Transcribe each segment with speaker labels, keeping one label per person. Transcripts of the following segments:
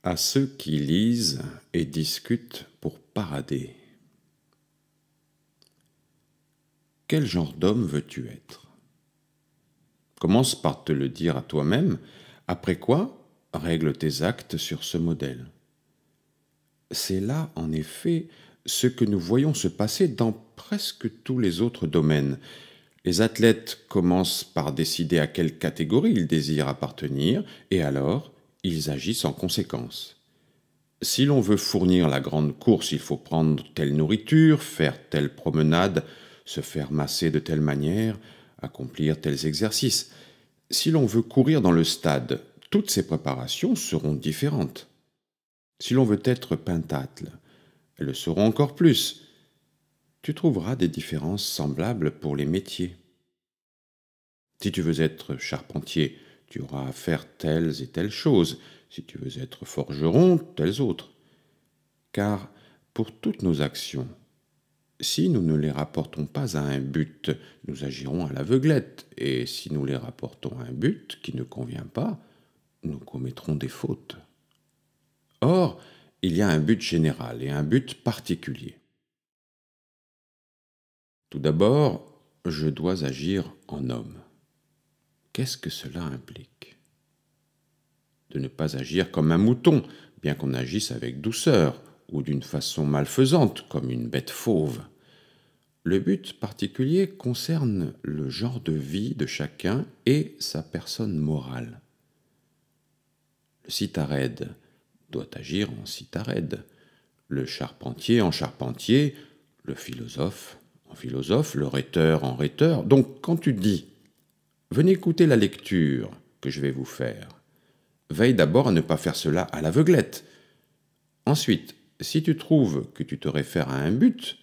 Speaker 1: À ceux qui lisent et discutent pour parader. Quel genre d'homme veux-tu être? Commence par te le dire à toi-même, après quoi règle tes actes sur ce modèle. C'est là, en effet, ce que nous voyons se passer dans presque tous les autres domaines. Les athlètes commencent par décider à quelle catégorie ils désirent appartenir, et alors ils agissent en conséquence. Si l'on veut fournir la grande course, il faut prendre telle nourriture, faire telle promenade, se faire masser de telle manière, accomplir tels exercices. Si l'on veut courir dans le stade, toutes ces préparations seront différentes. Si l'on veut être pentathle, elles le seront encore plus. Tu trouveras des différences semblables pour les métiers. Si tu veux être charpentier, tu auras à faire telles et telles choses. Si tu veux être forgeron, telles autres. Car pour toutes nos actions, si nous ne les rapportons pas à un but, nous agirons à l'aveuglette, et si nous les rapportons à un but qui ne convient pas, nous commettrons des fautes. Or, il y a un but général et un but particulier. Tout d'abord, je dois agir en homme. Qu'est-ce que cela implique? De ne pas agir comme un mouton, bien qu'on agisse avec douceur, ou d'une façon malfaisante, comme une bête fauve. Le but particulier concerne le genre de vie de chacun et sa personne morale. Le citarède doit agir en citarède, le charpentier en charpentier, le philosophe en philosophe, le rhéteur en rhéteur. Donc quand tu dis « Venez écouter la lecture que je vais vous faire », veille d'abord à ne pas faire cela à l'aveuglette. Ensuite, si tu trouves que tu te réfères à un but,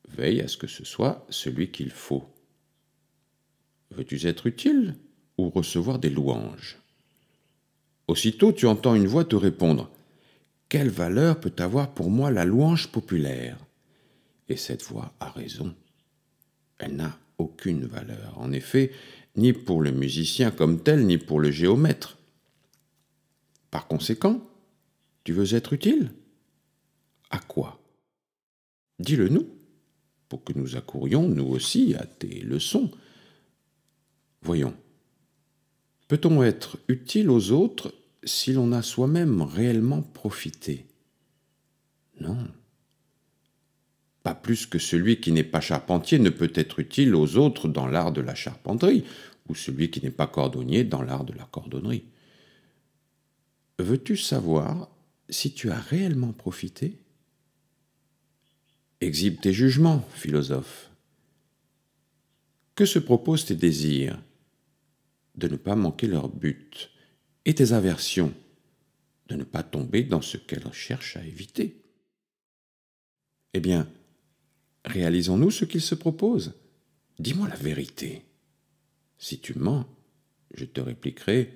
Speaker 1: veille à ce que ce soit celui qu'il faut. Veux-tu être utile ou recevoir des louanges? Aussitôt, tu entends une voix te répondre « Quelle valeur peut avoir pour moi la louange populaire ?» Et cette voix a raison. Elle n'a aucune valeur, en effet, ni pour le musicien comme tel, ni pour le géomètre. Par conséquent, tu veux être utile? À quoi? Dis-le-nous, pour que nous accourions, nous aussi, à tes leçons. Voyons, peut-on être utile aux autres si l'on a soi-même réellement profité? Non. Pas plus que celui qui n'est pas charpentier ne peut être utile aux autres dans l'art de la charpenterie, ou celui qui n'est pas cordonnier dans l'art de la cordonnerie. Veux-tu savoir si tu as réellement profité? Exhibe tes jugements, philosophe. Que se proposent tes désirs? De ne pas manquer leur but. Et tes aversions? De ne pas tomber dans ce qu'elles cherchent à éviter. Eh bien, réalisons-nous ce qu'ils se proposent? Dis-moi la vérité. Si tu mens, je te répliquerai: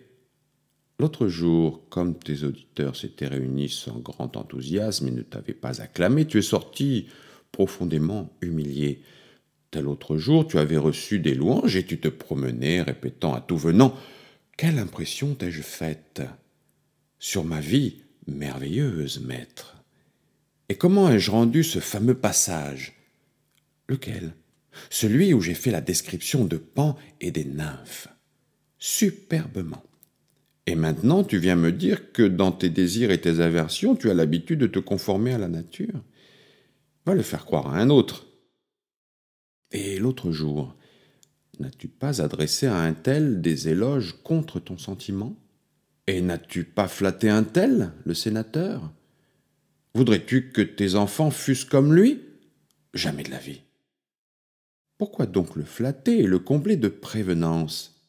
Speaker 1: l'autre jour, comme tes auditeurs s'étaient réunis sans grand enthousiasme et ne t'avaient pas acclamé, tu es sorti profondément humilié. Tel autre jour, tu avais reçu des louanges et tu te promenais répétant à tout venant: quelle impression t'ai-je faite? Sur ma vie merveilleuse, maître. Et comment ai-je rendu ce fameux passage? Lequel? Celui où j'ai fait la description de Pan et des nymphes. Superbement. Et maintenant, tu viens me dire que dans tes désirs et tes aversions, tu as l'habitude de te conformer à la nature. Va le faire croire à un autre. Et l'autre jour, n'as-tu pas adressé à un tel des éloges contre ton sentiment? Et n'as-tu pas flatté un tel, le sénateur? Voudrais-tu que tes enfants fussent comme lui? Jamais de la vie. Pourquoi donc le flatter et le combler de prévenance?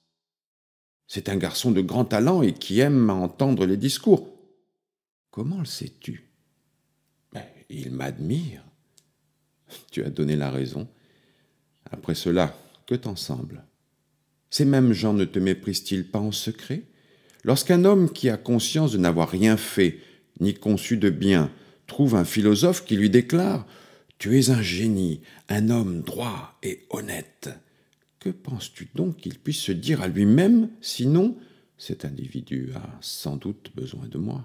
Speaker 1: C'est un garçon de grand talent et qui aime à entendre les discours. Comment le sais-tu? Il m'admire. Tu as donné la raison. Après cela, que t'en semble? Ces mêmes gens ne te méprisent-ils pas en secret? Lorsqu'un homme qui a conscience de n'avoir rien fait, ni conçu de bien, trouve un philosophe qui lui déclare « Tu es un génie, un homme droit et honnête », que penses-tu donc qu'il puisse se dire à lui-même, sinon « Cet individu a sans doute besoin de moi ».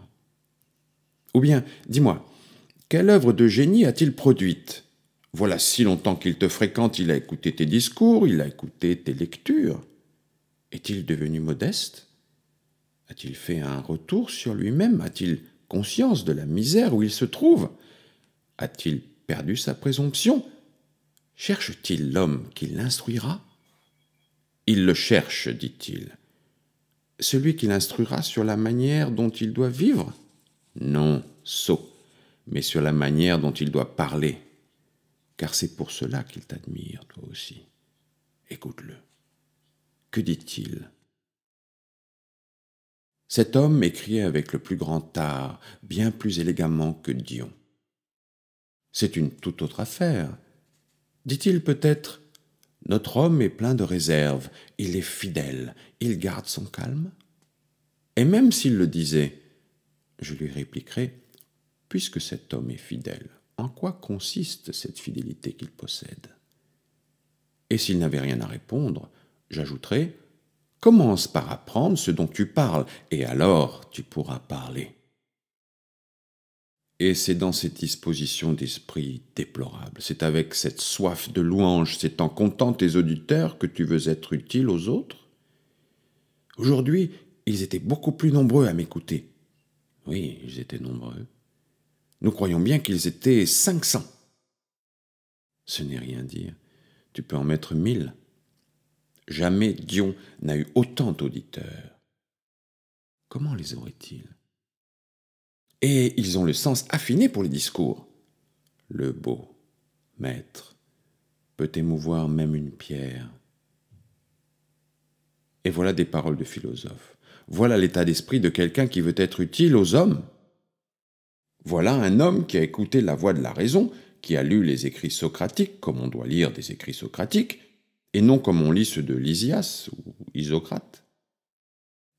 Speaker 1: Ou bien, dis-moi, quelle œuvre de génie a-t-il produite? Voilà si longtemps qu'il te fréquente, il a écouté tes discours, il a écouté tes lectures. Est-il devenu modeste? A-t-il fait un retour sur lui-même? A-t-il conscience de la misère où il se trouve? A-t-il perdu sa présomption? Cherche-t-il l'homme qui l'instruira? Il le cherche, dit-il. Celui qui l'instruira sur la manière dont il doit vivre? Non, sot, mais sur la manière dont il doit parler. Car c'est pour cela qu'il t'admire, toi aussi. Écoute-le. Que dit-il? Cet homme écriait avec le plus grand art, bien plus élégamment que Dion. C'est une toute autre affaire. Dit-il peut-être, notre homme est plein de réserve, il est fidèle, il garde son calme? Et même s'il le disait, je lui répliquerai, puisque cet homme est fidèle, en quoi consiste cette fidélité qu'il possède? Et s'il n'avait rien à répondre, j'ajouterai, commence par apprendre ce dont tu parles, et alors tu pourras parler. Et c'est dans cette disposition d'esprit déplorable, c'est avec cette soif de louange, c'est en comptant tes auditeurs que tu veux être utile aux autres? Aujourd'hui, ils étaient beaucoup plus nombreux à m'écouter. Oui, ils étaient nombreux. Nous croyons bien qu'ils étaient 500. Ce n'est rien dire. Tu peux en mettre 1000. Jamais Dion n'a eu autant d'auditeurs. Comment les aurait-il? Et ils ont le sens affiné pour les discours. Le beau maître peut émouvoir même une pierre. Et voilà des paroles de philosophe. Voilà l'état d'esprit de quelqu'un qui veut être utile aux hommes. Voilà un homme qui a écouté la voix de la raison, qui a lu les écrits socratiques comme on doit lire des écrits socratiques, et non comme on lit ceux de Lysias ou Isocrate.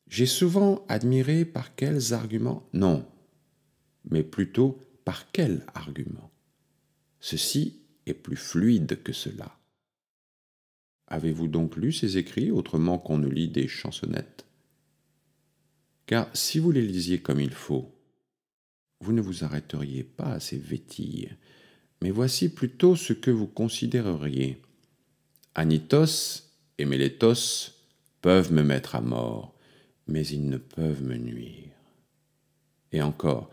Speaker 1: J'ai souvent admiré par quels arguments? Non, mais plutôt par quel argument? Ceci est plus fluide que cela. Avez-vous donc lu ces écrits autrement qu'on ne lit des chansonnettes? Car si vous les lisiez comme il faut, vous ne vous arrêteriez pas à ces vétilles, mais voici plutôt ce que vous considéreriez. Anitos et Mélétos peuvent me mettre à mort, mais ils ne peuvent me nuire. Et encore,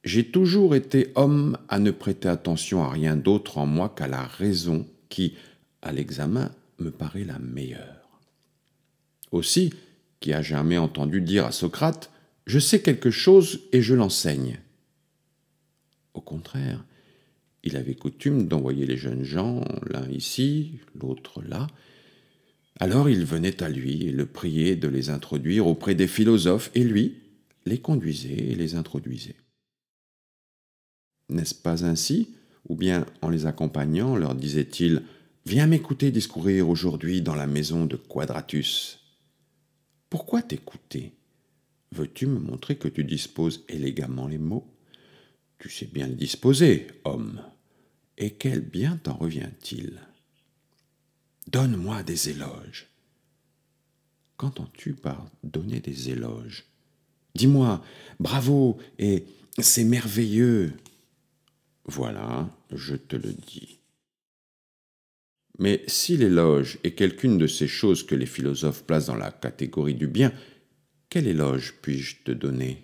Speaker 1: j'ai toujours été homme à ne prêter attention à rien d'autre en moi qu'à la raison qui, à l'examen, me paraît la meilleure. Aussi, qui a jamais entendu dire à Socrate « Je sais quelque chose et je l'enseigne ». Au contraire, il avait coutume d'envoyer les jeunes gens, l'un ici, l'autre là. Alors il venait à lui et le priait de les introduire auprès des philosophes, et lui les conduisait et les introduisait. N'est-ce pas ainsi? Ou bien, en les accompagnant, leur disait-il « Viens m'écouter discourir aujourd'hui dans la maison de Quadratus. » Pourquoi t'écouter? Veux-tu me montrer que tu disposes élégamment les mots? Tu sais bien les disposer, homme. Et quel bien t'en revient-il? Donne-moi des éloges. Qu'entends-tu par donner des éloges? Dis-moi, bravo, et c'est merveilleux. Voilà, je te le dis. Mais si l'éloge est quelqu'une de ces choses que les philosophes placent dans la catégorie du bien, quel éloge puis-je te donner?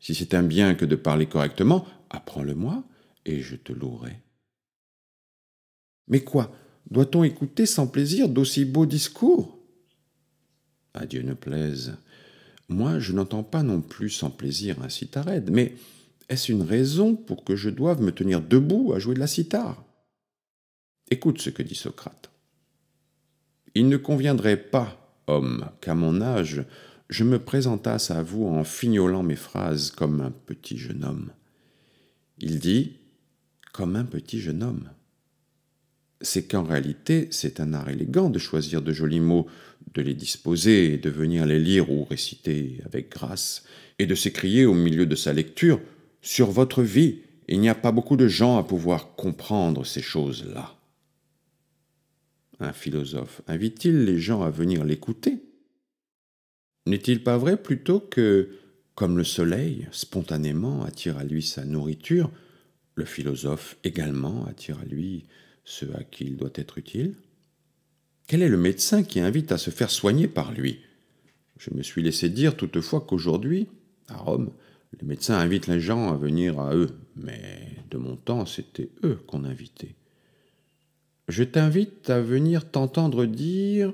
Speaker 1: Si c'est un bien que de parler correctement, apprends-le-moi, et je te louerai. Mais quoi, doit-on écouter sans plaisir d'aussi beaux discours? À Dieu ne plaise. Moi, je n'entends pas non plus sans plaisir un citharède, mais est-ce une raison pour que je doive me tenir debout à jouer de la cithare? Écoute ce que dit Socrate. Il ne conviendrait pas, homme, qu'à mon âge, je me présentasse à vous en fignolant mes phrases comme un petit jeune homme. Il dit « comme un petit jeune homme ». C'est qu'en réalité, c'est un art élégant de choisir de jolis mots, de les disposer et de venir les lire ou réciter avec grâce, et de s'écrier au milieu de sa lecture « Sur votre vie, il n'y a pas beaucoup de gens à pouvoir comprendre ces choses-là ». Un philosophe invite-t-il les gens à venir l'écouter? N'est-il pas vrai plutôt que Comme le soleil, spontanément, attire à lui sa nourriture, le philosophe également attire à lui ce à qui il doit être utile. Quel est le médecin qui invite à se faire soigner par lui? Je me suis laissé dire toutefois qu'aujourd'hui, à Rome, les médecins invitent les gens à venir à eux, mais de mon temps, c'était eux qu'on invitait. Je t'invite à venir t'entendre dire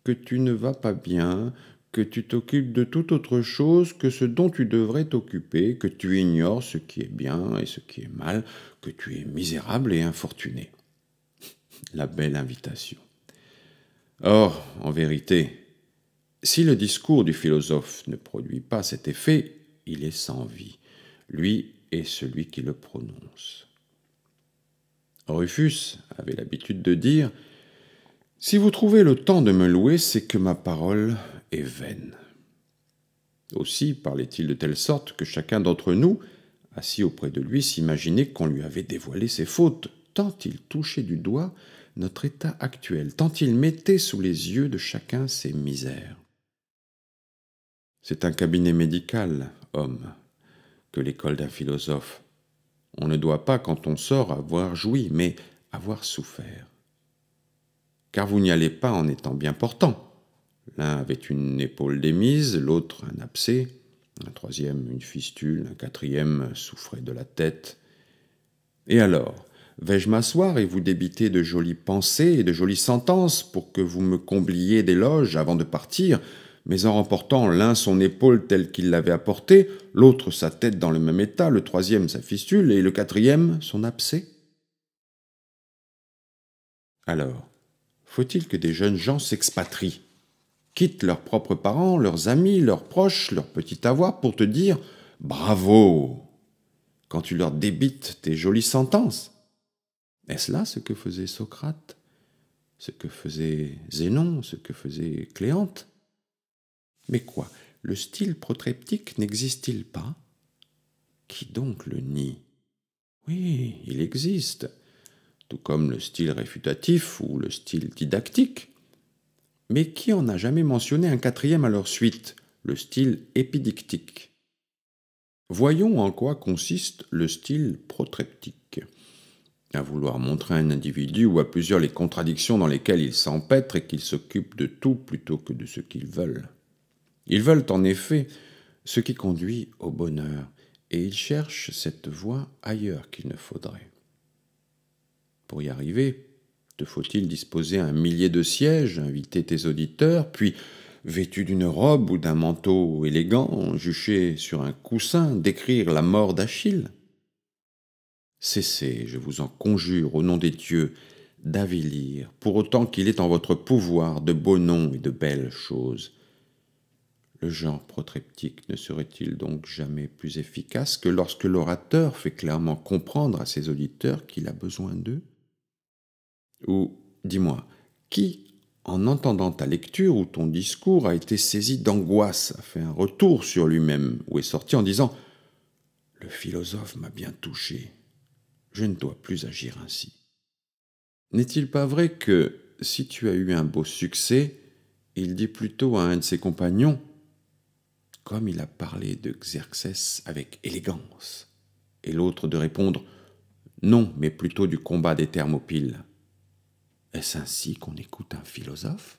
Speaker 1: que tu ne vas pas bien, que tu t'occupes de toute autre chose que ce dont tu devrais t'occuper, que tu ignores ce qui est bien et ce qui est mal, que tu es misérable et infortuné. La belle invitation. Or, en vérité, si le discours du philosophe ne produit pas cet effet, il est sans vie, lui et celui qui le prononce. Rufus avait l'habitude de dire « Si vous trouvez le temps de me louer, c'est que ma parole est vaine. » Aussi parlait-il de telle sorte que chacun d'entre nous, assis auprès de lui, s'imaginait qu'on lui avait dévoilé ses fautes, tant il touchait du doigt notre état actuel, tant il mettait sous les yeux de chacun ses misères. C'est un cabinet médical, homme, que l'école d'un philosophe. On ne doit pas, quand on sort, avoir joui, mais avoir souffert. Car vous n'y allez pas en étant bien portant. L'un avait une épaule démise, l'autre un abcès, un troisième une fistule, un quatrième souffrait de la tête. Et alors, vais-je m'asseoir et vous débiter de jolies pensées et de jolies sentences pour que vous me combliez d'éloges avant de partir, mais en remportant l'un son épaule telle qu'il l'avait apportée, l'autre sa tête dans le même état, le troisième sa fistule et le quatrième son abcès? Alors, faut-il que des jeunes gens s'expatrient, quittent leurs propres parents, leurs amis, leurs proches, leur petit avoir pour te dire « bravo » quand tu leur débites tes jolies sentences? Est-ce là ce que faisait Socrate, ce que faisait Zénon, ce que faisait Cléante? Mais quoi, le style protreptique n'existe-t-il pas? Qui donc le nie? Oui, il existe, tout comme le style réfutatif ou le style didactique. Mais qui en a jamais mentionné un quatrième à leur suite, le style épidictique? Voyons en quoi consiste le style protreptique. À vouloir montrer à un individu ou à plusieurs les contradictions dans lesquelles ils s'empêtrent et qu'ils s'occupent de tout plutôt que de ce qu'ils veulent. Ils veulent en effet ce qui conduit au bonheur, et ils cherchent cette voie ailleurs qu'il ne faudrait. Pour y arriver, te faut-il disposer un millier de sièges, inviter tes auditeurs, puis, vêtu d'une robe ou d'un manteau élégant, juché sur un coussin, décrire la mort d'Achille? Cessez, je vous en conjure, au nom des dieux, d'avilir, pour autant qu'il est en votre pouvoir, de beaux noms et de belles choses. Le genre protreptique ne serait-il donc jamais plus efficace que lorsque l'orateur fait clairement comprendre à ses auditeurs qu'il a besoin d'eux? Ou, dis-moi, qui, en entendant ta lecture ou ton discours, a été saisi d'angoisse, a fait un retour sur lui-même, ou est sorti en disant « Le philosophe m'a bien touché, je ne dois plus agir ainsi ». N'est-il pas vrai que, si tu as eu un beau succès, il dit plutôt à un de ses compagnons « Comme il a parlé de Xerxès avec élégance », et l'autre de répondre « Non, mais plutôt du combat des Thermopyles ». Est-ce ainsi qu'on écoute un philosophe?